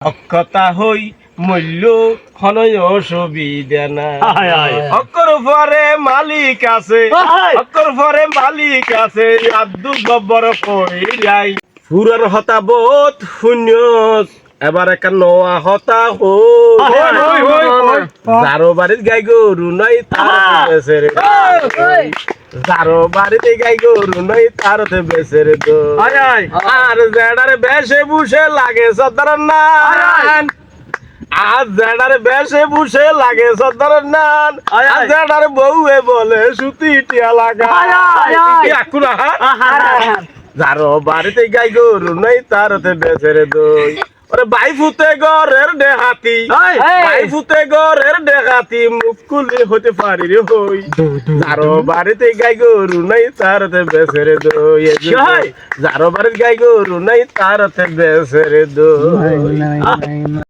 অক্ষতা হই মূল্য হনয় অসুবিধা না অক্ষর পরে মালিক আছে অক্ষর পরে মালিক আছে আব্দুল গব্বর কই যাই ফুরার হতাবত শূন্য এবার একটা নোয়া হতা যারো বাড়ির গাই গরু নাই তার বেসের যারো বাড়িতে গাই গরু নাই তার বেসের দো আর জেডার বেশে বুসে লাগে সদর নান আর জেডার বেশে বুসে লাগে সদর নান আর জেডার বউয়ে বলে সুতি টিয়া লাগা যারো বাড়িতে গাই গরু নাই তার বেসের দই ওরে বাই ফুতে গরের দেহাতি বাই ফুতে গরের দেহাতি মুখ খুলে হতে পারি রে হই যারো বাড়িতে গাই গরু নাই তার বেসের দই যারো বাড়িতে গাই গরু নাই তার বেসের দই